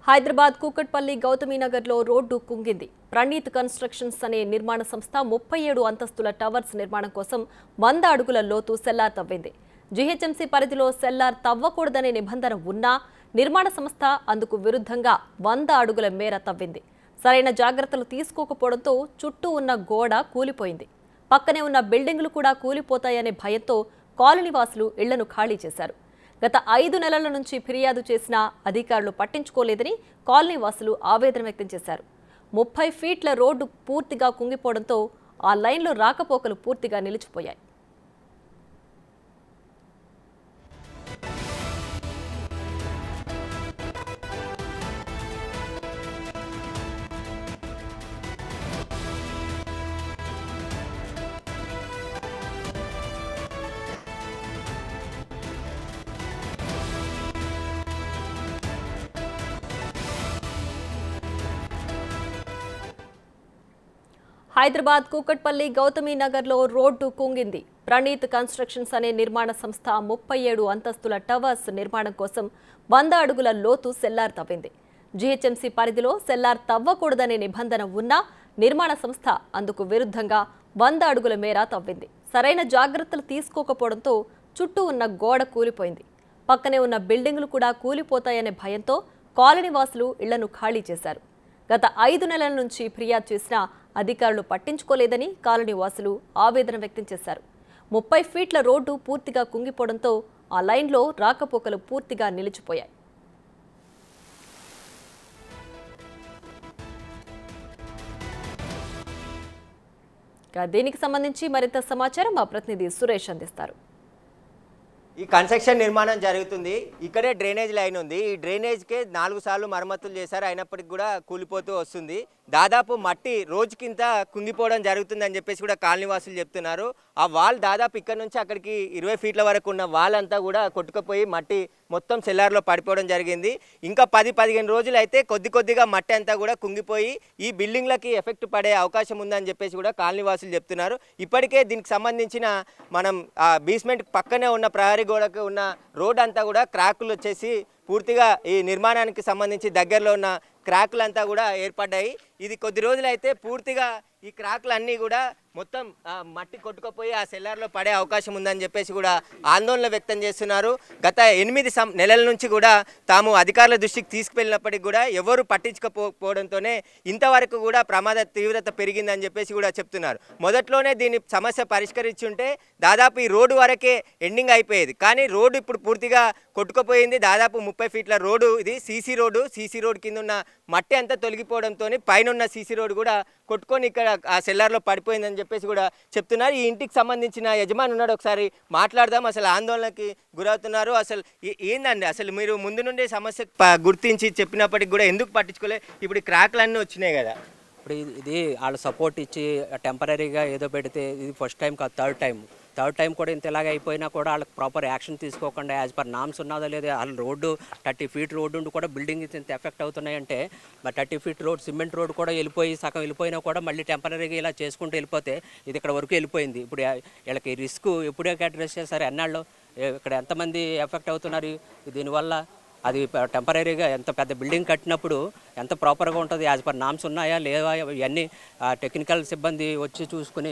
Hyderabad Kukatpally గౌతమీనగర్లో road కుంగింది. Praneeth constructions అనే నిర్మాణ సంస్థ 37 అంతస్తుల టవర్స్ నిర్మాణం కోసం 100 అడుగుల లోతు సెల్లార్ తవ్వింది. జీహెచ్ఎంసీ పరిధిలో సెల్లార్ తవ్వకూడదనే నిబంధన ఉన్నా నిర్మాణ సంస్థ అందుకు విరుద్ధంగా 100 అడుగుల మేర తవ్వింది. సరైన జాగ్రత్తలు తీసుకోకపోవడంతో చుట్టూ ఉన్న గోడ కూలిపోయింది. పక్కనే ఉన్న బిల్డింగులు కూడా కూలిపోతాయనే భయంతో కాలనీవాసులు ఇళ్లను ఖాళీ చేశారు. గత 5 నెలల నుంచి ఫిర్యాదు చేసినా అధికారులు పట్టించుకోలేదని కాలనీవాసులు ఆవేదన వ్యక్తం చేశారు. 30 ఫీట్ల రోడ్డు పూర్తిగా కుంగిపోవడంతో ఆ లైన్లో రాకపోకలు పూర్తిగా నిలిచిపోయాయి. హైదరాబాద్ కూకట్పల్లి గౌతమీనగర్లో రోడ్డు కుంగింది. ప్రణీత్ కన్స్ట్రక్షన్స్ అనే నిర్మాణ సంస్థ 37 అంతస్తుల టవర్స్ నిర్మాణం కోసం 100 అడుగుల లోతు సెల్లార్ తవ్వింది. జీహెచ్ఎంసీ పరిధిలో సెల్లార్ తవ్వకూడదనే నిబంధన ఉన్నా నిర్మాణ సంస్థ అందుకు విరుద్ధంగా 100 అడుగుల మేర తవ్వింది. సరైన జాగ్రత్తలు తీసుకోకపోవడంతో చుట్టూ ఉన్న గోడ కూలిపోయింది. పక్కనే ఉన్న బిల్డింగులు కూడా కూలిపోతాయనే భయంతో కాలనీవాసులు ఇళ్లను ఖాళీ చేశారు. గత 5 నెలల నుంచి ఫిర్యాదు చేసినా అధికారులు పట్టించుకోలేదని కాలనీవాసులు ఆవేదన వ్యక్తం చేశారు. 30 ఫీట్ల రోడ్డు పూర్తిగా కుంగిపోవడంతో ఆ లైన్లో రాకపోకలు పూర్తిగా నిలిచిపోయాయి. దీనికి సంబంధించి మరింత సమాచారం మా ప్రతినిధి సురేష్ అందిస్తారు. ఈ కన్స్ట్రక్షన్ నిర్మాణం జరుగుతుంది. ఇక్కడే డ్రైనేజ్ లైన్ ఉంది. ఈ డ్రైనేజ్కే 4 సార్లు మరమ్మతులు చేశారు. అయినప్పటికీ కూడా కూలిపోతూ వస్తుంది. దాదాపు మట్టి రోజుకింత కుంగిపోవడం జరుగుతుందని చెప్పేసి కూడా కాలనీవాసులు చెప్తున్నారు. ఆ వాల్ దాదాపు ఇక్కడ నుంచి అక్కడికి 20 ఫీట్ల వరకు ఉన్న వాల్ అంతా కూడా కొట్టుకుపోయి మట్టి మొత్తం సెల్లార్లో పడిపోవడం జరిగింది. ఇంకా 10-15 రోజులు అయితే కొద్దిగా మట్టి అంతా కూడా కుంగిపోయి ఈ బిల్డింగ్లకి ఎఫెక్ట్ పడే అవకాశం ఉందని చెప్పేసి కూడా కాలనీవాసులు చెప్తున్నారు. ఇప్పటికే దీనికి సంబంధించిన మనం బేస్మెంట్ పక్కనే ఉన్న ప్రహరీ గోడకు ఉన్న రోడ్ అంతా కూడా క్రాకులు వచ్చేసి పూర్తిగా ఈ నిర్మాణానికి సంబంధించి దగ్గరలో ఉన్న క్రాకులంతా కూడా ఏర్పడ్డాయి. ఇది కొద్ది రోజులైతే పూర్తిగా ఈ క్రాకులన్నీ కూడా మొత్తం మట్టి కొట్టుకుపోయి ఆ సెల్లార్లో పడే అవకాశం ఉందని చెప్పేసి కూడా ఆందోళన వ్యక్తం చేస్తున్నారు. గత 8 నెలల నుంచి కూడా తాము అధికారుల దృష్టికి తీసుకువెళ్ళినప్పటికీ కూడా ఎవరు పట్టించుకోకపోవడంతోనే ఇంతవరకు కూడా ప్రమాద తీవ్రత పెరిగిందని చెప్పేసి కూడా చెప్తున్నారు. మొదట్లోనే దీని సమస్య పరిష్కరించుంటే దాదాపు ఈ రోడ్డు వరకే ఎండింగ్ అయిపోయేది. కానీ రోడ్డు ఇప్పుడు పూర్తిగా కొట్టుకుపోయింది. దాదాపు 30 ఫీట్ల రోడ్డు ఇది సీసీ రోడ్డు. సీసీ రోడ్డు కింద ఉన్న మట్టి అంతా తొలగిపోవడంతో పైన ఉన్న సీసీ రోడ్డు కూడా కొట్టుకొని ఇక్కడ ఆ సెల్లార్లో పడిపోయిందని చెప్పేసి కూడా చెప్తున్నారు. ఈ ఇంటికి సంబంధించిన యజమాని ఉన్నాడు, ఒకసారి మాట్లాడదాం. అసలు ఆందోళనకి గురవుతున్నారు. అసలు ఏందండి, అసలు మీరు ముందు నుండే సమస్య గుర్తించి చెప్పినప్పటికి కూడా ఎందుకు పట్టించుకోలే? ఇప్పుడు క్రాక్లు అన్నీ వచ్చినాయి కదా. ఇప్పుడు ఇది వాళ్ళు సపోర్ట్ ఇచ్చి టెంపరీగా ఏదో పెడితే ఇది ఫస్ట్ టైం కాదు, థర్డ్ టైం కూడా ఇంత ఇలాగ అయిపోయినా కూడా వాళ్ళకి ప్రాపర్ యాక్షన్ తీసుకోకుండా యాజ్ పర్ నామ్స్ ఉన్నదో లేదో వాళ్ళ రోడ్డు 30 ఫీట్ రోడ్డు ఉండి కూడా బిల్డింగ్ ఇంత ఎఫెక్ట్ అవుతున్నాయంటే మరి 30 ఫీట్ రోడ్ సిమెంట్ రోడ్ కూడా సగం వెళ్ళిపోయినా కూడా మళ్ళీ టెంపరీగా ఇలా చేసుకుంటూ వెళ్ళిపోతే ఇది ఇక్కడ వరకు వెళ్ళిపోయింది. ఇప్పుడు వీళ్ళకి రిస్క్ ఎప్పుడే అడ్రస్ చేస్తారు? ఎన్నాళ్ళు ఇక్కడ ఎంతమంది ఎఫెక్ట్ అవుతున్నారు దీనివల్ల? అది టెంపరీగా ఎంత పెద్ద బిల్డింగ్ కట్టినప్పుడు ఎంత ప్రాపర్గా ఉంటుంది, యాజ్ పర్ నామ్స్ ఉన్నాయా లేవా, ఇవన్నీ టెక్నికల్ సిబ్బంది వచ్చి చూసుకుని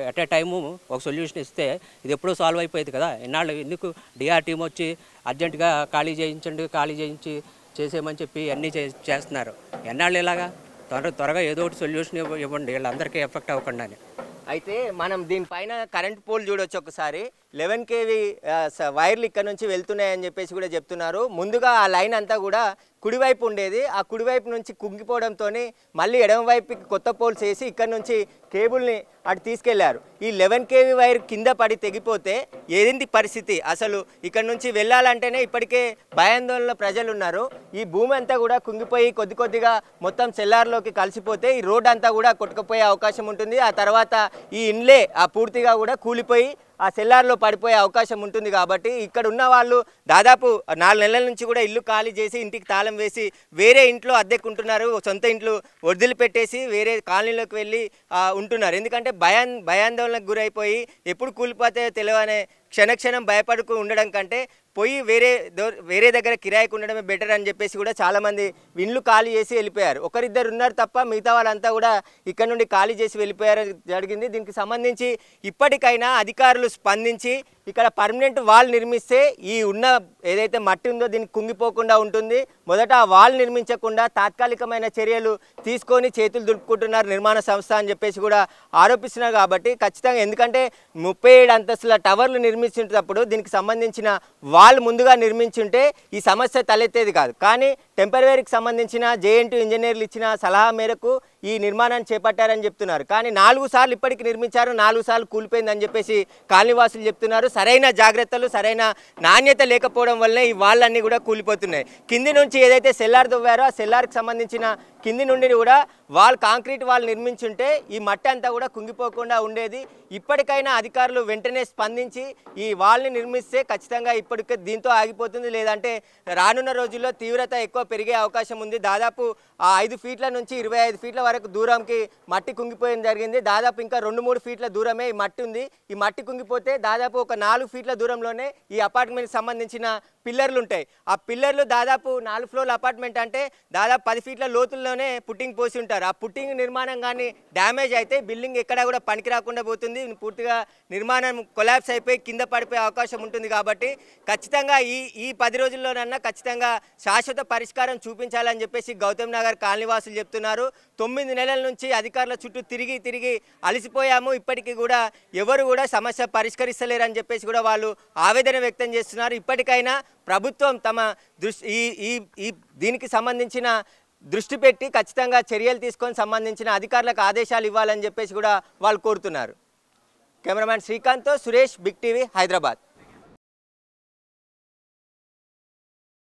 ఎట్ ఏ టైము ఒక సొల్యూషన్ ఇస్తే ఇది ఎప్పుడూ సాల్వ్ అయిపోయేది కదా. ఎన్నాళ్ళు ఎందుకు డిఆర్ టీం వచ్చి అర్జెంటుగా ఖాళీ చేయించి చేసేయమని చెప్పి అన్నీ చేస్తున్నారు. ఎన్నాళ్ళు ఇలాగా త్వరగా ఏదో ఒకటి సొల్యూషన్ ఇవ్వండి వీళ్ళందరికీ ఎఫెక్ట్ అవ్వకుండా. అయితే మనం దీనిపైన కరెంట్ పోల్ చూడొచ్చు. ఒకసారి 11 kV వైర్లు ఇక్కడ నుంచి వెళ్తున్నాయని చెప్పేసి కూడా చెప్తున్నారు. ముందుగా ఆ లైన్ అంతా కూడా కుడివైపు ఉండేది. ఆ కుడివైపు నుంచి కుంగిపోవడంతో మళ్ళీ ఎడమవైపుకి కొత్త పోల్స్ వేసి ఇక్కడ నుంచి కేబుల్ని అటు తీసుకెళ్లారు. ఈ 11 kV వైర్ కింద పడి తెగిపోతే ఏంది పరిస్థితి? అసలు ఇక్కడ నుంచి వెళ్ళాలంటేనే ఇప్పటికే భయాందోళనలో ప్రజలు ఉన్నారు. ఈ భూమి అంతా కూడా కుంగిపోయి కొద్దిగా మొత్తం సెల్లార్లోకి కలిసిపోతే ఈ రోడ్ అంతా కూడా కొట్టుకుపోయే అవకాశం ఉంటుంది. ఆ తర్వాత ఈ ఇన్లే పూర్తిగా కూడా కూలిపోయి ఆ సెల్లార్లో పడిపోయే అవకాశం ఉంటుంది. కాబట్టి ఇక్కడ ఉన్న వాళ్ళు దాదాపు 4 నెలల నుంచి కూడా ఇల్లు ఖాళీ చేసి ఇంటికి తాళం వేసి వేరే ఇంట్లో అద్దెకుంటున్నారు. సొంత ఇంట్లో వదిలిపెట్టేసి వేరే కాలనీలోకి వెళ్ళి ఉంటున్నారు. ఎందుకంటే భయాందోళనకు గురైపోయి ఎప్పుడు కూలిపోతే తెలియనే క్షణక్షణం భయపడుతూ ఉండడం కంటే పోయి వేరే దగ్గర కిరాయికి ఉండడమే బెటర్ అని చెప్పేసి కూడా చాలామంది ఇండ్లు ఖాళీ చేసి వెళ్ళిపోయారు. ఒకరిద్దరు ఉన్నారు తప్ప మిగతా వాళ్ళంతా కూడా ఇక్కడ నుండి ఖాళీ చేసి వెళ్ళిపోయారు జరిగింది. దీనికి సంబంధించి ఇప్పటికైనా అధికారులు స్పందించి ఇక్కడ పర్మనెంట్ వాల్ నిర్మిస్తే ఈ ఉన్న ఏదైతే మట్టి ఉందో దీనికి కుంగిపోకుండా ఉంటుంది. మొదట ఆ వాల్ నిర్మించకుండా తాత్కాలికమైన చర్యలు తీసుకొని చేతులు దులుపుకుంటున్నారు నిర్మాణ సంస్థ అని చెప్పేసి కూడా ఆరోపిస్తున్నారు. కాబట్టి ఖచ్చితంగా ఎందుకంటే 37 అంతస్తుల టవర్లు నిర్మించేటప్పుడు దీనికి సంబంధించిన వాల్ ముందుగా నిర్మించుంటే ఈ సమస్య తలెత్తేది కాదు. కానీ టెంపరవరీకి సంబంధించిన జేఎన్టీ ఇంజనీర్లు ఇచ్చిన సలహా మేరకు ఈ నిర్మాణాన్ని చేపట్టారని చెప్తున్నారు. కానీ 4 సార్లు ఇప్పటికి నిర్మించారు, 4 సార్లు కూలిపోయిందని చెప్పేసి కాలనీవాసులు చెప్తున్నారు. సరైన జాగ్రత్తలు సరైన నాణ్యత లేకపోవడం వల్లనే ఈ వాళ్ళన్నీ కూడా కూలిపోతున్నాయి. కింది నుంచి ఏదైతే సెల్లార్ దువ్వారో ఆ సెల్లార్కి సంబంధించిన కింది నుండి కూడా కాంక్రీట్ వాల్ నిర్మించుంటే ఈ మట్టి అంతా కూడా కుంగిపోకుండా ఉండేది. ఇప్పటికైనా అధికారులు వెంటనే స్పందించి ఈ వాల్ని నిర్మిస్తే ఖచ్చితంగా ఇప్పటికే దీంతో ఆగిపోతుంది. లేదంటే రానున్న రోజుల్లో తీవ్రత ఎక్కువ పెరిగే అవకాశం ఉంది. దాదాపు ఆ 5 ఫీట్ల నుంచి 25 ఫీట్ల వరకు దూరంకి మట్టి కుంగిపోయింది జరిగింది. దాదాపు ఇంకా 2-3 ఫీట్ల దూరమే ఈ మట్టి ఉంది. ఈ మట్టి కుంగిపోతే దాదాపు ఒక 4 ఫీట్ల దూరంలోనే ఈ అపార్ట్మెంట్కి సంబంధించిన పిల్లర్లు ఉంటాయి. ఆ పిల్లర్లు దాదాపు 4 ఫ్లోర్ల అపార్ట్మెంట్ అంటే దాదాపు 10 ఫీట్ల లోతుల్లోనే పుట్టింగ్ పోసి ఉంటారు. ఆ పుట్టింగ్ నిర్మాణం కానీ డ్యామేజ్ అయితే బిల్డింగ్ ఎక్కడా కూడా పనికి రాకుండా పోతుంది. పూర్తిగా నిర్మాణం కొలాప్స్ అయిపోయి కింద పడిపోయే అవకాశం ఉంటుంది. కాబట్టి ఖచ్చితంగా ఈ 10 రోజుల్లోనన్నా ఖచ్చితంగా శాశ్వత పరిష్కారం చూపించాలని చెప్పేసి గౌతమ్ నగర్ కాలనీవాసులు చెప్తున్నారు. 9 నెలల నుంచి అధికారుల చుట్టూ తిరిగి అలసిపోయాము, ఇప్పటికీ కూడా ఎవరు కూడా సమస్య పరిష్కరిస్తలేరని చెప్పేసి కూడా వాళ్ళు ఆవేదన వ్యక్తం చేస్తున్నారు. ఇప్పటికైనా ప్రభుత్వం తమ దీనికి సంబంధించిన దృష్టి పెట్టి ఖచ్చితంగా చర్యలు తీసుకొని సంబంధించిన అధికారులకు ఆదేశాలు ఇవ్వాలని చెప్పేసి కూడా వాళ్ళు కోరుతున్నారు. కెమెరామ్యాన్ శ్రీకాంత్తో సురేష్, బిగ్ టీవీ, హైదరాబాద్.